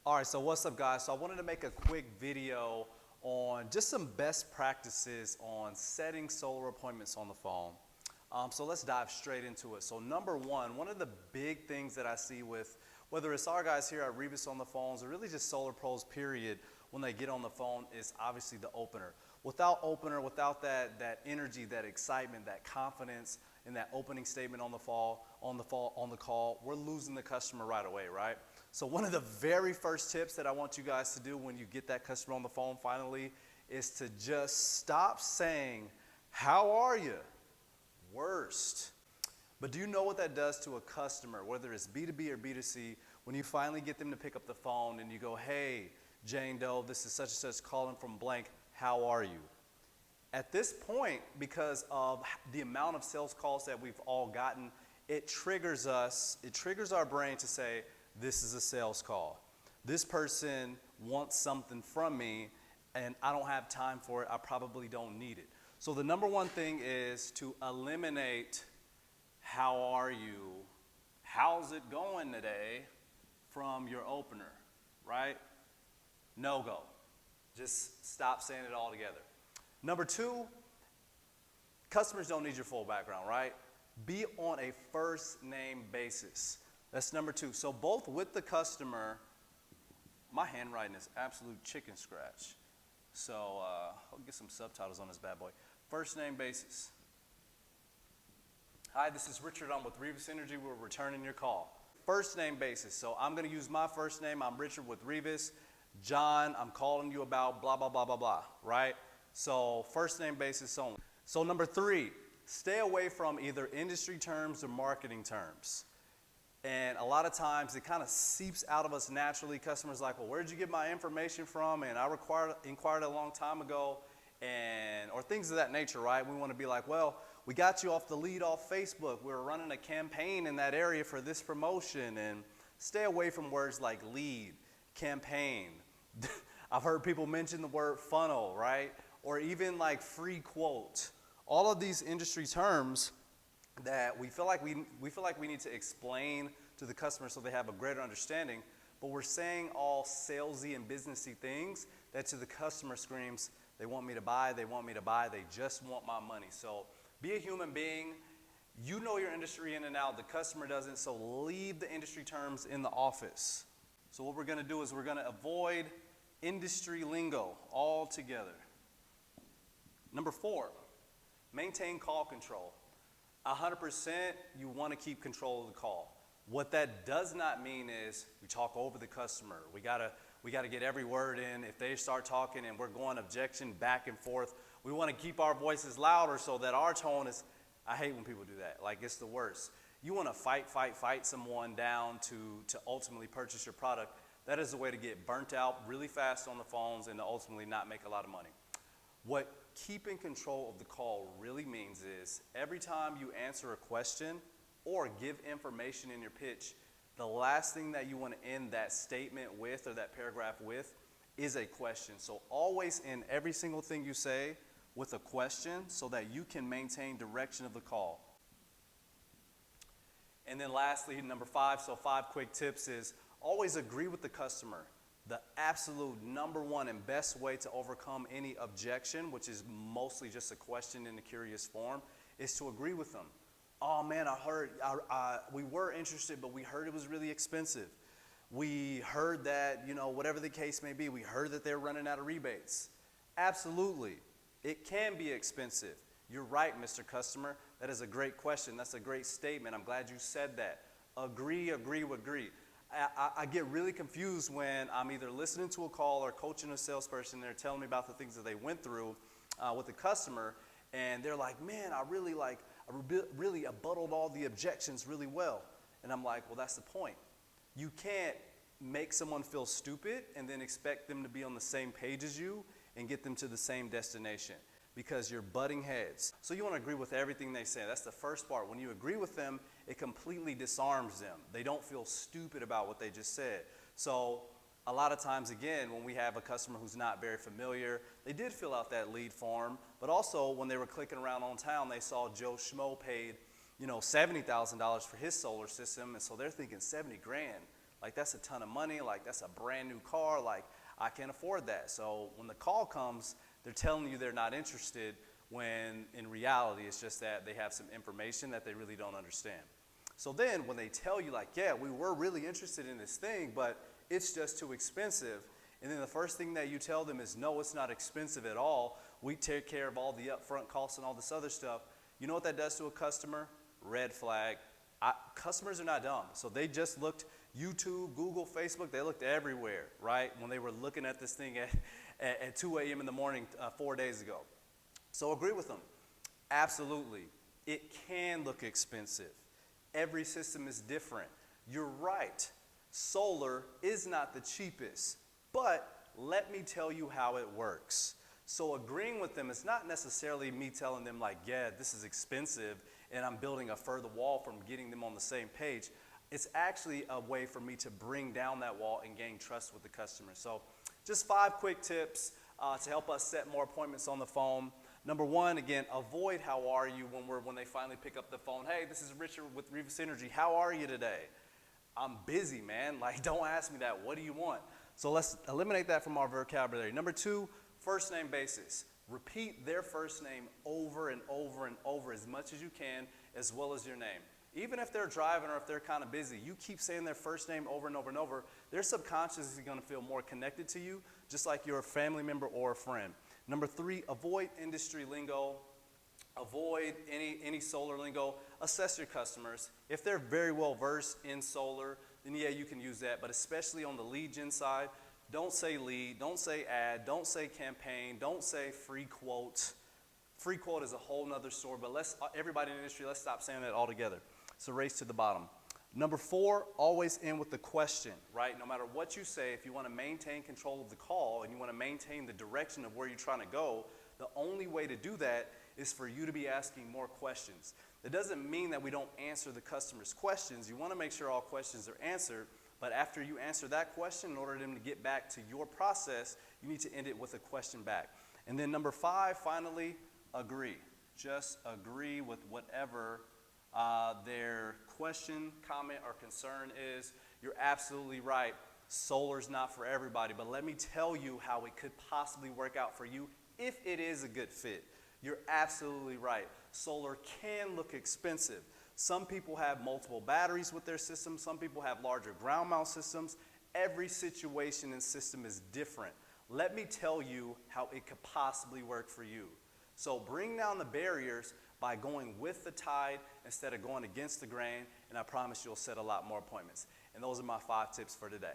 All right, so what's up, guys? So I wanted to make a quick video on just some best practices on setting solar appointments on the phone. So let's dive straight into it. So number one of the big things that I see with whether it's our guys here at Rebus on the phones or really just solar pros period when they get on the phone is obviously the opener. Without that energy, that excitement, that confidence in that opening statement on the call, we're losing the customer right away, right? So one of the very first tips that I want you guys to do when you get that customer on the phone finally is to just stop saying, "How are you?" Worst. But do you know what that does to a customer, whether it's B2B or B2C, when you finally get them to pick up the phone and you go, "Hey, Jane Doe, this is such and such calling from blank, how are you?" At this point, because of the amount of sales calls that we've all gotten, it triggers our brain to say, this is a sales call. This person wants something from me and I don't have time for it. I probably don't need it. So the number one thing is to eliminate "how are you?" "How's it going today?" from your opener, right? No go. Just stop saying it altogether. Number two, customers don't need your full background, right? Be on a first name basis. That's number two. So both with the customer, my handwriting is absolute chicken scratch. So I'll get some subtitles on this bad boy. First name basis. "Hi, this is Richard. I'm with Rebus Energy. We're returning your call." First name basis. So I'm going to use my first name. I'm Richard with Rebus. "John, I'm calling you about blah, blah, blah, blah, blah," right? So first name basis only. So number three, stay away from either industry terms or marketing terms. And a lot of times it kind of seeps out of us naturally. Customers are like, "Well, where'd you get my information from? And I inquired a long time ago," or things of that nature, right? We want to be like, "Well, we got you off the lead off Facebook. We were running a campaign in that area for this promotion." And stay away from words like lead, campaign. I've heard people mention the word funnel, right? Or even like free quote. All of these industry terms that we feel like we need to explain to the customer so they have a greater understanding, but we're saying all salesy and businessy things that to the customer screams, "They want me to buy, they want me to buy, they just want my money." So be a human being. You know your industry in and out, the customer doesn't, so leave the industry terms in the office. So what we're gonna do is we're gonna avoid industry lingo altogether. Number four, maintain call control. 100% you want to keep control of the call. What that does not mean is we talk over the customer. We gotta get every word in. If they start talking and we're going objection back and forth, we want to keep our voices louder so that our tone is, I hate when people do that. Like, it's the worst. You want to fight someone down to ultimately purchase your product. That is a way to get burnt out really fast on the phones and to ultimately not make a lot of money. What keeping control of the call really means is every time you answer a question or give information in your pitch, the last thing that you want to end that statement with or that paragraph with is a question. So always end every single thing you say with a question so that you can maintain direction of the call. And then lastly, number five, so 5 quick tips is always agree with the customer. The absolute number one and best way to overcome any objection, which is mostly just a question in a curious form, is to agree with them. "Oh man, I heard, we were interested, but we heard it was really expensive. We heard that, whatever the case may be, we heard that they're running out of rebates." Absolutely, it can be expensive. You're right, Mr. Customer. That is a great question. That's a great statement. I'm glad you said that. Agree. I get really confused when I'm either listening to a call or coaching a salesperson. They're telling me about the things that they went through with the customer, and they're like, "Man, I really abutted all the objections really well." And I'm like, well, that's the point. You can't make someone feel stupid and then expect them to be on the same page as you and get them to the same destination, because you're butting heads. So you want to agree with everything they say. That's the first part. When you agree with them, it completely disarms them. They don't feel stupid about what they just said. So a lot of times, again, when we have a customer who's not very familiar, they did fill out that lead form, but also when they were clicking around on town, they saw Joe Schmo paid, $70,000 for his solar system, and so they're thinking 70 grand. Like, that's a ton of money. Like, that's a brand new car. Like, I can't afford that. So when the call comes, they're telling you they're not interested, when in reality, it's just that they have some information that they really don't understand. So then when they tell you, like, yeah, we were really interested in this thing, but it's just too expensive. And then the first thing that you tell them is, no, it's not expensive at all. We take care of all the upfront costs and all this other stuff. You know what that does to a customer? Red flag. Customers are not dumb. So they just looked YouTube, Google, Facebook. They looked everywhere, right, when they were looking at this thing at 2 a.m. in the morning 4 days ago. So agree with them. Absolutely. It can look expensive. Every system is different. You're right. Solar is not the cheapest, but let me tell you how it works. So agreeing with them is not necessarily me telling them, like, yeah, this is expensive and I'm building a further wall from getting them on the same page. It's actually a way for me to bring down that wall and gain trust with the customer. So just 5 quick tips to help us set more appointments on the phone. Number 1, again, avoid how are you when they finally pick up the phone. Hey, this is Richard with Revis Energy. How are you today? I'm busy, man. Like, don't ask me that. What do you want? So let's eliminate that from our vocabulary. Number 2, first name basis. Repeat their first name over and over and over as much as you can, as well as your name. Even if they're driving or if they're kind of busy, you keep saying their first name over and over and over, their subconscious is going to feel more connected to you, just like you're a family member or a friend. Number 3, avoid industry lingo. Avoid any solar lingo. Assess your customers. If they're very well versed in solar, then yeah, you can use that. But especially on the lead gen side, don't say lead, don't say ad, don't say campaign, don't say free quote. Free quote is a whole nother story, but everybody in the industry, let's stop saying that altogether. So race to the bottom. Number 4, always end with the question, right? No matter what you say, if you want to maintain control of the call and you want to maintain the direction of where you're trying to go, the only way to do that is for you to be asking more questions. That doesn't mean that we don't answer the customer's questions. You want to make sure all questions are answered, but after you answer that question, in order for them to get back to your process, you need to end it with a question back. And then number 5, finally, agree. Just agree with whatever their question, comment, or concern is. You're absolutely right. Solar's not for everybody, but let me tell you how it could possibly work out for you if it is a good fit. You're absolutely right. Solar can look expensive. Some people have multiple batteries with their system. Some people have larger ground mount systems. Every situation and system is different. Let me tell you how it could possibly work for you. So bring down the barriers by going with the tide instead of going against the grain, and I promise you'll set a lot more appointments. And those are my 5 tips for today.